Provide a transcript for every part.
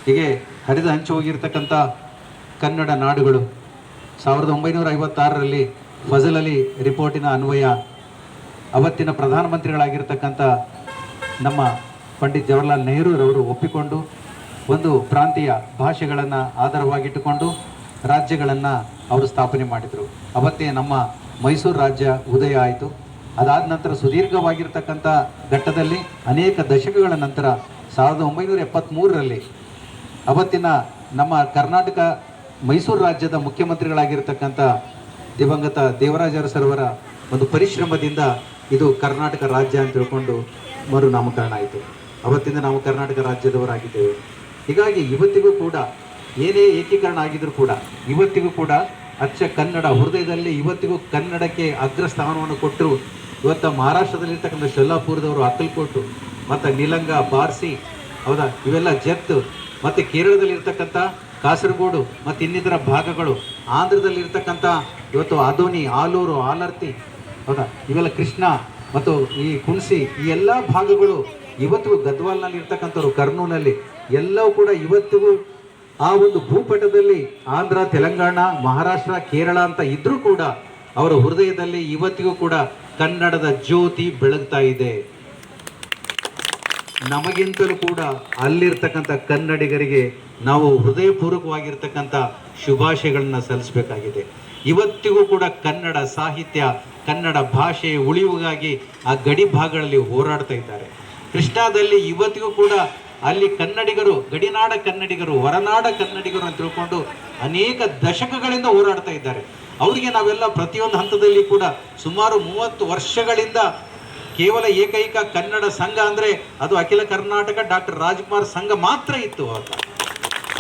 ಹೀಗೆ ಹರಿದು ಹಂಚಿ ಹೋಗಿರ್ತಕ್ಕಂಥ ಕನ್ನಡ ನಾಡುಗಳು 1956ರಲ್ಲಿ ಫಜಲ್ ಅಲಿ ರಿಪೋರ್ಟಿನ ಅನ್ವಯ ಅವತ್ತಿನ ಪ್ರಧಾನಮಂತ್ರಿಗಳಾಗಿರ್ತಕ್ಕಂಥ ನಮ್ಮ ಪಂಡಿತ್ ಜವಾಹರ್ಲಾಲ್ ನೆಹರೂರವರು ಒಪ್ಪಿಕೊಂಡು ಒಂದು ಪ್ರಾಂತೀಯ ಭಾಷೆಗಳನ್ನು ಆಧಾರವಾಗಿಟ್ಟುಕೊಂಡು ರಾಜ್ಯಗಳನ್ನು ಅವರು ಸ್ಥಾಪನೆ ಮಾಡಿದರು. ಅವತ್ತೇ ನಮ್ಮ ಮೈಸೂರು ರಾಜ್ಯ ಉದಯ ಆಯಿತು. ಅದಾದ ನಂತರ ಸುದೀರ್ಘವಾಗಿರ್ತಕ್ಕಂಥ ಘಟ್ಟದಲ್ಲಿ ಅನೇಕ ದಶಕಗಳ ನಂತರ 1973ರಲ್ಲಿ ಅವತ್ತಿನ ನಮ್ಮ ಕರ್ನಾಟಕ ಮೈಸೂರು ರಾಜ್ಯದ ಮುಖ್ಯಮಂತ್ರಿಗಳಾಗಿರ್ತಕ್ಕಂಥ ದಿವಂಗತ ದೇವರಾಜ ಅರಸರವರ ಒಂದು ಪರಿಶ್ರಮದಿಂದ ಇದು ಕರ್ನಾಟಕ ರಾಜ್ಯ ಅಂತ ತಿಳ್ಕೊಂಡು ಮರುನಾಮಕರಣ ಆಯಿತು. ಅವತ್ತಿಂದ ನಾವು ಕರ್ನಾಟಕ ರಾಜ್ಯದವರಾಗಿದ್ದೇವೆ. ಹೀಗಾಗಿ ಇವತ್ತಿಗೂ ಕೂಡ ಏನೇ ಏಕೀಕರಣ ಆಗಿದ್ರೂ ಕೂಡ ಇವತ್ತಿಗೂ ಕೂಡ ಅಚ್ಚ ಕನ್ನಡ ಹೃದಯದಲ್ಲಿ ಇವತ್ತಿಗೂ ಕನ್ನಡಕ್ಕೆ ಅಗ್ರ ಸ್ಥಾನವನ್ನು ಕೊಟ್ಟರು. ಇವತ್ತು ಮಹಾರಾಷ್ಟ್ರದಲ್ಲಿರ್ತಕ್ಕಂಥ ಶೊಲ್ಲಾಪುರದವರು ಅಕ್ಕಲ್ಕೋಟು ಮತ್ತು ನಿಲಂಗ ಬಾರ್ಸಿ ಹೌದಾ ಇವೆಲ್ಲ ಜತ್ ಮತ್ತು ಕೇರಳದಲ್ಲಿರ್ತಕ್ಕಂಥ ಕಾಸರಗೋಡು ಮತ್ತು ಇನ್ನಿತರ ಭಾಗಗಳು, ಆಂಧ್ರದಲ್ಲಿರ್ತಕ್ಕಂಥ ಇವತ್ತು ಆದೋನಿ, ಆಲೂರು, ಆಲರ್ತಿ ಹೌದಾ ಇವೆಲ್ಲ ಕೃಷ್ಣ ಮತ್ತು ಈ ಕುಣಸಿ ಈ ಎಲ್ಲ ಭಾಗಗಳು ಇವತ್ತಿಗೂ ಗದ್ವಾಲ್ನಲ್ಲಿ ಇರ್ತಕ್ಕಂಥವ್ರು, ಕರ್ನೂಲಲ್ಲಿ ಎಲ್ಲವೂ ಕೂಡ ಇವತ್ತಿಗೂ ಆ ಒಂದು ಭೂಪಟದಲ್ಲಿ ಆಂಧ್ರ, ತೆಲಂಗಾಣ, ಮಹಾರಾಷ್ಟ್ರ, ಕೇರಳ ಅಂತ ಇದ್ರೂ ಕೂಡ ಅವರ ಹೃದಯದಲ್ಲಿ ಇವತ್ತಿಗೂ ಕೂಡ ಕನ್ನಡದ ಜ್ಯೋತಿ ಬೆಳಗ್ತಾ ಇದೆ. ನಮಗಿಂತಲೂ ಕೂಡ ಅಲ್ಲಿರ್ತಕ್ಕಂಥ ಕನ್ನಡಿಗರಿಗೆ ನಾವು ಹೃದಯಪೂರ್ವಕವಾಗಿರ್ತಕ್ಕಂಥ ಶುಭಾಶಯಗಳನ್ನು ಸಲ್ಲಿಸಬೇಕಾಗಿದೆ. ಇವತ್ತಿಗೂ ಕೂಡ ಕನ್ನಡ ಸಾಹಿತ್ಯ, ಕನ್ನಡ ಭಾಷೆ ಉಳಿವಿಗಾಗಿ ಆ ಗಡಿ ಭಾಗಗಳಲ್ಲಿ ಹೋರಾಡ್ತಾ ಇದ್ದಾರೆ. ಕೃಷ್ಣಾದಲ್ಲಿ ಇವತ್ತಿಗೂ ಕೂಡ ಅಲ್ಲಿ ಕನ್ನಡಿಗರು, ಗಡಿನಾಡ ಕನ್ನಡಿಗರು, ಹೊರನಾಡ ಕನ್ನಡಿಗರು ಅಂತ ತಿಳ್ಕೊಂಡು ಅನೇಕ ದಶಕಗಳಿಂದ ಹೋರಾಡ್ತಾ ಇದ್ದಾರೆ. ಅವರಿಗೆ ನಾವೆಲ್ಲ ಪ್ರತಿಯೊಂದು ಹಂತದಲ್ಲಿ ಕೂಡ ಸುಮಾರು 30 ವರ್ಷಗಳಿಂದ ಕೇವಲ ಏಕೈಕ ಕನ್ನಡ ಸಂಘ ಅಂದರೆ ಅದು ಅಖಿಲ ಕರ್ನಾಟಕ ಡಾಕ್ಟರ್ ರಾಜ್ಕುಮಾರ್ ಸಂಘ ಮಾತ್ರ ಇತ್ತು.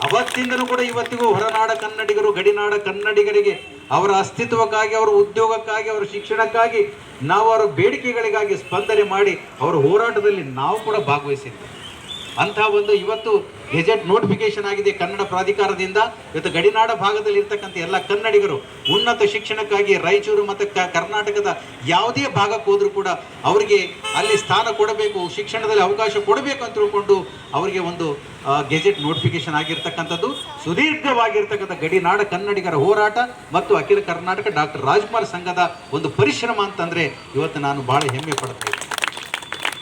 ಅವತ್ತಿಂದಲೂ ಕೂಡ ಇವತ್ತಿಗೂ ಹೊರನಾಡ ಕನ್ನಡಿಗರು, ಗಡಿನಾಡ ಕನ್ನಡಿಗರಿಗೆ ಅವರ ಅಸ್ತಿತ್ವಕ್ಕಾಗಿ, ಅವರ ಉದ್ಯೋಗಕ್ಕಾಗಿ, ಅವರ ಶಿಕ್ಷಣಕ್ಕಾಗಿ ನಾವು ಅವರ ಬೇಡಿಕೆಗಳಿಗಾಗಿ ಸ್ಪಂದನೆ ಮಾಡಿ ಅವರ ಹೋರಾಟದಲ್ಲಿ ನಾವು ಕೂಡ ಭಾಗವಹಿಸಿದ್ದೇವೆ. ಅಂತಹ ಒಂದು ಇವತ್ತು ಗೆಜೆಟ್ ನೋಟಿಫಿಕೇಶನ್ ಆಗಿದೆ ಕನ್ನಡ ಪ್ರಾಧಿಕಾರದಿಂದ. ಇವತ್ತು ಗಡಿನಾಡ ಭಾಗದಲ್ಲಿ ಇರ್ತಕ್ಕಂಥ ಎಲ್ಲ ಕನ್ನಡಿಗರು ಉನ್ನತ ಶಿಕ್ಷಣಕ್ಕಾಗಿ ರಾಯಚೂರು ಮತ್ತು ಕರ್ನಾಟಕದ ಯಾವುದೇ ಭಾಗಕ್ಕೆ ಹೋದರೂ ಕೂಡ ಅವರಿಗೆ ಅಲ್ಲಿ ಸ್ಥಾನ ಕೊಡಬೇಕು, ಶಿಕ್ಷಣದಲ್ಲಿ ಅವಕಾಶ ಕೊಡಬೇಕು ಅಂತ ತಿಳ್ಕೊಂಡು ಅವರಿಗೆ ಒಂದು ಗೆಜೆಟ್ ನೋಟಿಫಿಕೇಶನ್ ಆಗಿರ್ತಕ್ಕಂಥದ್ದು ಸುದೀರ್ಘವಾಗಿರ್ತಕ್ಕಂಥ ಗಡಿನಾಡ ಕನ್ನಡಿಗರ ಹೋರಾಟ ಮತ್ತು ಅಖಿಲ ಕರ್ನಾಟಕ ಡಾಕ್ಟರ್ ರಾಜ್ಕುಮಾರ್ ಸಂಘದ ಒಂದು ಪರಿಶ್ರಮ ಅಂತಂದರೆ ಇವತ್ತು ನಾನು ಭಾಳ ಹೆಮ್ಮೆ ಪಡ್ತಾ ಇದ್ದೀನಿ.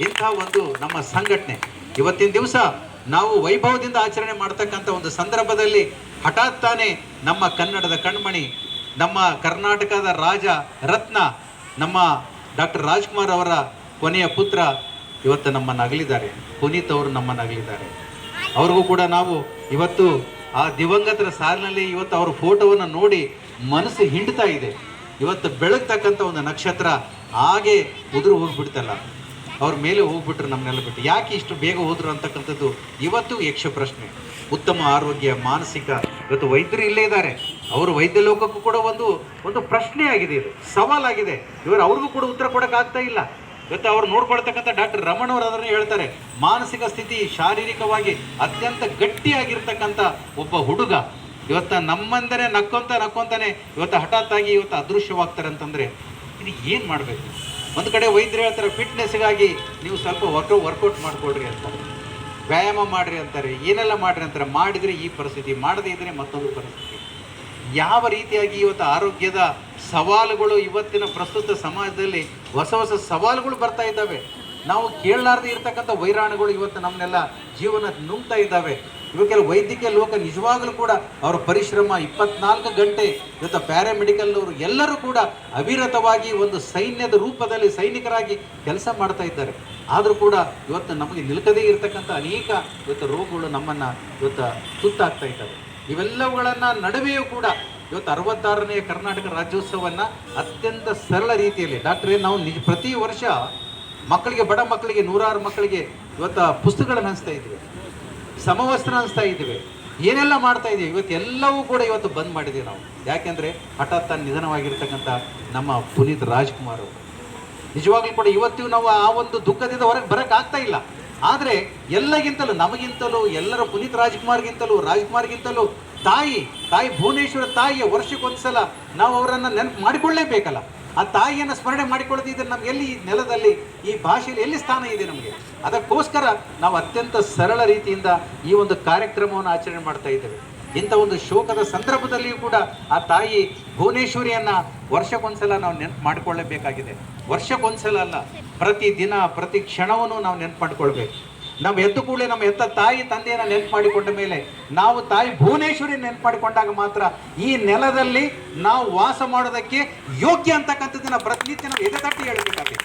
ಇಂಥ ಒಂದು ನಮ್ಮ ಸಂಘಟನೆ ಇವತ್ತಿನ ದಿವಸ ನಾವು ವೈಭವದಿಂದ ಆಚರಣೆ ಮಾಡ್ತಕ್ಕಂಥ ಒಂದು ಸಂದರ್ಭದಲ್ಲಿ ಹಠಾತ್ ತಾನೇ ನಮ್ಮ ಕನ್ನಡದ ಕಣ್ಮಣಿ, ನಮ್ಮ ಕರ್ನಾಟಕದ ರಾಜ ರತ್ನ, ನಮ್ಮ ಡಾಕ್ಟರ್ ರಾಜ್ಕುಮಾರ್ ಅವರ ಕೊನೆಯ ಪುತ್ರ ಇವತ್ತು ನಮ್ಮನ್ನು ಅಗಲಿದ್ದಾರೆ. ಪುನೀತ್ ಅವರು ನಮ್ಮನ್ನು ಅಗಲಿದ್ದಾರೆ. ಅವ್ರಿಗೂ ಕೂಡ ನಾವು ಇವತ್ತು ಆ ದಿವಂಗತರ ಸಾಲಿನಲ್ಲಿ ಇವತ್ತು ಅವ್ರ ಫೋಟೋವನ್ನು ನೋಡಿ ಮನಸ್ಸು ಹಿಂಡ್ತಾ ಇದೆ. ಇವತ್ತು ಬೆಳಗ್ತಕ್ಕಂಥ ಒಂದು ನಕ್ಷತ್ರ ಹಾಗೆ ಉದುರು ಹೋಗ್ಬಿಡ್ತಲ್ಲ, ಅವ್ರ ಮೇಲೆ ಹೋಗ್ಬಿಟ್ರು ನಮ್ಮನ್ನೆಲ್ಲ ಬಿಟ್ಟು. ಯಾಕೆ ಇಷ್ಟು ಬೇಗ ಹೋದ್ರು ಅಂತಕ್ಕಂಥದ್ದು ಇವತ್ತು ಯಕ್ಷ ಪ್ರಶ್ನೆ. ಉತ್ತಮ ಆರೋಗ್ಯ, ಮಾನಸಿಕ, ಇವತ್ತು ವೈದ್ಯರು ಇಲ್ಲೇ ಇದ್ದಾರೆ. ಅವರು ವೈದ್ಯ ಲೋಕಕ್ಕೂ ಕೂಡ ಒಂದು ಪ್ರಶ್ನೆ ಆಗಿದೆ, ಇದು ಸವಾಲಾಗಿದೆ. ಅವ್ರಿಗೂ ಕೂಡ ಉತ್ತರ ಕೊಡೋಕ್ಕಾಗ್ತಾ ಇಲ್ಲ. ಇವತ್ತು ಅವ್ರು ನೋಡ್ಕೊಳ್ತಕ್ಕಂಥ ಡಾಕ್ಟರ್ ರಮಣ್ ಅವರು ಅದನ್ನು ಹೇಳ್ತಾರೆ, ಮಾನಸಿಕ ಸ್ಥಿತಿ ಶಾರೀರಿಕವಾಗಿ ಅತ್ಯಂತ ಗಟ್ಟಿಯಾಗಿರ್ತಕ್ಕಂಥ ಒಬ್ಬ ಹುಡುಗ ಇವತ್ತು ನಮ್ಮಂದರೆ ನಕ್ಕೊಂತಾನೆ ಇವತ್ತು ಹಠಾತ್ತಾಗಿ ಇವತ್ತು ಅದೃಶ್ಯವಾಗ್ತಾರೆ ಅಂತಂದರೆ ಇದು ಏನು ಮಾಡಬೇಕು? ಒಂದು ಕಡೆ ವೈದ್ಯರು ಹೇಳ್ತಾರೆ ಫಿಟ್ನೆಸ್ಗಾಗಿ ನೀವು ಸ್ವಲ್ಪ ವರ್ಕೌಟ್ ಮಾಡಿಕೊಡ್ರಿ ಅಂತಾರೆ, ವ್ಯಾಯಾಮ ಮಾಡಿರಿ ಅಂತಾರೆ, ಏನೆಲ್ಲ ಮಾಡಿರಿ ಅಂತಾರೆ. ಮಾಡಿದರೆ ಈ ಪರಿಸ್ಥಿತಿ, ಮಾಡದೇ ಇದ್ದರೆ ಮತ್ತೊಂದು ಪರಿಸ್ಥಿತಿ. ಯಾವ ರೀತಿಯಾಗಿ ಇವತ್ತು ಆರೋಗ್ಯದ ಸವಾಲುಗಳು ಇವತ್ತಿನ ಪ್ರಸ್ತುತ ಸಮಾಜದಲ್ಲಿ ಹೊಸ ಸವಾಲುಗಳು ಬರ್ತಾ ಇದ್ದಾವೆ. ನಾವು ಕೇಳಲಾರದೆ ಇರ್ತಕ್ಕಂಥ ವೈರಾಣುಗಳು ಇವತ್ತು ನಮ್ಮನ್ನೆಲ್ಲ ಜೀವನ ನುಂಗ್ತಾ ಇದ್ದಾವೆ. ಇವಕ್ಕೆಲ್ಲ ವೈದ್ಯಕೀಯ ಲೋಕ ನಿಜವಾಗಲೂ ಕೂಡ ಅವರ ಪರಿಶ್ರಮ 24 ಗಂಟೆ ಇವತ್ತು ಪ್ಯಾರಾಮೆಡಿಕಲ್ನವರು ಎಲ್ಲರೂ ಕೂಡ ಅವಿರತವಾಗಿ ಒಂದು ಸೈನ್ಯದ ರೂಪದಲ್ಲಿ ಸೈನಿಕರಾಗಿ ಕೆಲಸ ಮಾಡ್ತಾ ಇದ್ದಾರೆ. ಆದರೂ ಕೂಡ ಇವತ್ತು ನಮಗೆ ನಿಲ್ಕದೇ ಇರತಕ್ಕಂಥ ಅನೇಕ ಇವತ್ತು ರೋಗಗಳು ನಮ್ಮನ್ನು ಇವತ್ತು ತುತ್ತಾಗ್ತಾ ಇದ್ದಾವೆ. ಇವೆಲ್ಲವುಗಳನ್ನು ನಡುವೆಯೂ ಕೂಡ ಇವತ್ತು 66ನೇ ಕರ್ನಾಟಕ ರಾಜ್ಯೋತ್ಸವವನ್ನು ಅತ್ಯಂತ ಸರಳ ರೀತಿಯಲ್ಲಿ ನಾವು ಪ್ರತಿ ವರ್ಷ ಮಕ್ಕಳಿಗೆ, ಬಡ ಮಕ್ಕಳಿಗೆ, 106 ಮಕ್ಕಳಿಗೆ ಇವತ್ತು ಪುಸ್ತಕಗಳನ್ನು ಹಂಚ್ತಾ ಇದ್ದೀವಿ, ಸಮವಸ್ತ್ರ ಹಂಚ್ತಾ ಇದ್ದೀವಿ, ಏನೆಲ್ಲ ಮಾಡ್ತಾ ಇದ್ದೀವಿ. ಇವತ್ತು ಎಲ್ಲವೂ ಕೂಡ ಇವತ್ತು ಬಂದ್ ಮಾಡಿದ್ದೀವಿ ನಾವು. ಯಾಕೆಂದರೆ ಹಠಾತ್ ನಿಧನವಾಗಿರ್ತಕ್ಕಂಥ ನಮ್ಮ ಪುನೀತ್ ರಾಜ್ಕುಮಾರ್ ಅವರು ನಿಜವಾಗ್ಲೂ ಕೂಡ ಇವತ್ತು ನಾವು ಆ ಒಂದು ದುಃಖದಿಂದ ಹೊರಗೆ ಬರೋಕ್ಕಾಗ್ತಾ ಇಲ್ಲ. ಆದರೆ ಎಲ್ಲಗಿಂತಲೂ ನಮಗಿಂತಲೂ ಎಲ್ಲರ ಪುನೀತ್ ರಾಜ್ಕುಮಾರ್ಗಿಂತಲೂ ತಾಯಿ ಭುವನೇಶ್ವರ ತಾಯಿಯ ವರ್ಷಕ್ಕೊಂದ್ಸಲ ನಾವು ಅವರನ್ನು ನೆನಪು ಮಾಡಿಕೊಳ್ಳೇಬೇಕಲ್ಲ. ಆ ತಾಯಿಯನ್ನು ಸ್ಮರಣೆ ಮಾಡಿಕೊಳ್ಳದಿದ್ದರೆ ನಮ್ಗೆ ಎಲ್ಲಿ ಈ ನೆಲದಲ್ಲಿ ಈ ಭಾಷೆಯಲ್ಲಿ ಎಲ್ಲಿ ಸ್ಥಾನ ಇದೆ ನಮಗೆ? ಅದಕ್ಕೋಸ್ಕರ ನಾವು ಅತ್ಯಂತ ಸರಳ ರೀತಿಯಿಂದ ಈ ಒಂದು ಕಾರ್ಯಕ್ರಮವನ್ನು ಆಚರಣೆ ಮಾಡ್ತಾ ಇದ್ದೇವೆ. ಇಂಥ ಒಂದು ಶೋಕದ ಸಂದರ್ಭದಲ್ಲಿಯೂ ಕೂಡ ಆ ತಾಯಿ ಭುವನೇಶ್ವರಿಯನ್ನ ವರ್ಷಕ್ಕೊಂದ್ಸಲ ನಾವು ನೆನಪು ಮಾಡಿಕೊಳ್ಳಬೇಕಾಗಿದೆ. ವರ್ಷಕ್ಕೊಂದ್ಸಲ ಅಲ್ಲ, ಪ್ರತಿ ದಿನ ಪ್ರತಿ ಕ್ಷಣವನ್ನು ನಾವು ನೆನಪು ಮಾಡಿಕೊಳ್ಬೇಕು. ನಾವು ಎದ್ದು ಕೂಡಲೇ ನಮ್ಮ ಎತ್ತ ತಾಯಿ ತಂದೆಯನ್ನ ನೆನಪು ಮಾಡಿಕೊಂಡ ಮೇಲೆ, ನಾವು ತಾಯಿ ಭುವನೇಶ್ವರಿ ನೆನಪು ಮಾಡಿಕೊಂಡಾಗ ಮಾತ್ರ ಈ ನೆಲದಲ್ಲಿ ನಾವು ವಾಸ ಮಾಡೋದಕ್ಕೆ ಯೋಗ್ಯ ಅಂತಕ್ಕಂಥದ್ದನ್ನ ಪ್ರತಿನಿತ್ಯ ನಾವು ಎದೆತಟ್ಟಿ ಹೇಳಬೇಕಾಗಿದೆ.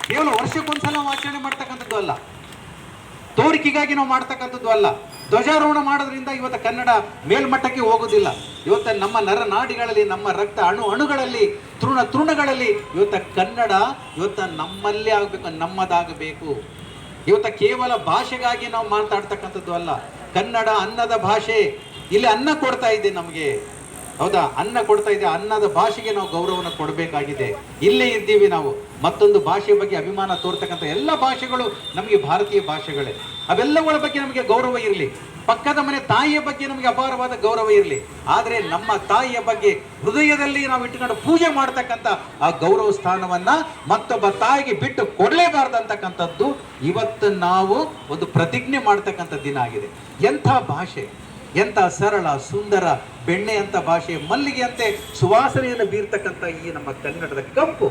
ಕೇವಲ ವರ್ಷಕ್ಕೊಂದ್ಸಲ ನಾವು ಆಚರಣೆ ಮಾಡ್ತಕ್ಕಂಥದ್ದು ಅಲ್ಲ, ತೋರಿಕೆಗಾಗಿ ನಾವು ಮಾಡ್ತಕ್ಕಂಥದ್ದು ಅಲ್ಲ. ಧ್ವಜಾರೋಹಣ ಮಾಡೋದ್ರಿಂದ ಇವತ್ತು ಕನ್ನಡ ಮೇಲ್ಮಟ್ಟಕ್ಕೆ ಹೋಗುವುದಿಲ್ಲ. ಇವತ್ತು ನಮ್ಮ ನರನಾಡಿಗಳಲ್ಲಿ, ನಮ್ಮ ರಕ್ತ ಅಣುಗಳಲ್ಲಿ, ತೃಣಗಳಲ್ಲಿ ಇವತ್ತು ಕನ್ನಡ ಇವತ್ತು ನಮ್ಮಲ್ಲೇ ಆಗಬೇಕು, ನಮ್ಮದಾಗಬೇಕು. ಇವತ್ತು ಕೇವಲ ಭಾಷೆಗಾಗಿ ನಾವು ಮಾತಾಡ್ತಕ್ಕಂಥದ್ದು ಅಲ್ಲ. ಕನ್ನಡ ಅನ್ನದ ಭಾಷೆ. ಇಲ್ಲಿ ಅನ್ನ ಕೊಡ್ತಾ ಇದೆ ನಮಗೆ, ಹೌದಾ? ಅನ್ನ ಕೊಡ್ತಾ ಇದೆ. ಅನ್ನದ ಭಾಷೆಗೆ ನಾವು ಗೌರವನ ಕೊಡಬೇಕಾಗಿದೆ. ಇಲ್ಲೇ ಇದ್ದೀವಿ ನಾವು. ಮತ್ತೊಂದು ಭಾಷೆಯ ಬಗ್ಗೆ ಅಭಿಮಾನ ತೋರ್ತಕ್ಕಂಥ ಎಲ್ಲ ಭಾಷೆಗಳು ನಮಗೆ ಭಾರತೀಯ ಭಾಷೆಗಳೇ. ಅವೆಲ್ಲಗಳ ಬಗ್ಗೆ ನಮಗೆ ಗೌರವ ಇರಲಿ. ಪಕ್ಕದ ಮನೆ ತಾಯಿಯ ಬಗ್ಗೆ ನಮಗೆ ಅಪಾರವಾದ ಗೌರವ ಇರಲಿ. ಆದರೆ ನಮ್ಮ ತಾಯಿಯ ಬಗ್ಗೆ ಹೃದಯದಲ್ಲಿ ನಾವು ಇಟ್ಟುಕೊಂಡು ಪೂಜೆ ಮಾಡ್ತಕ್ಕಂಥ ಆ ಗೌರವ ಸ್ಥಾನವನ್ನ ಮತ್ತೊಬ್ಬ ತಾಯಿಗೆ ಬಿಟ್ಟು ಕೊಡಲೇಬಾರ್ದಂತಕ್ಕಂಥದ್ದು ಇವತ್ತು ನಾವು ಒಂದು ಪ್ರತಿಜ್ಞೆ ಮಾಡ್ತಕ್ಕಂಥ ದಿನ ಆಗಿದೆ. ಎಂಥ ಭಾಷೆ, ಎಂಥ ಸರಳ ಸುಂದರ ಬೆಣ್ಣೆ ಅಂತ ಭಾಷೆ, ಮಲ್ಲಿಗೆ ಅಂತೆ ಸುವಾಸನೆಯನ್ನು ಬೀರ್ತಕ್ಕಂಥ ಈ ನಮ್ಮ ಕನ್ನಡದ ಕಂಪು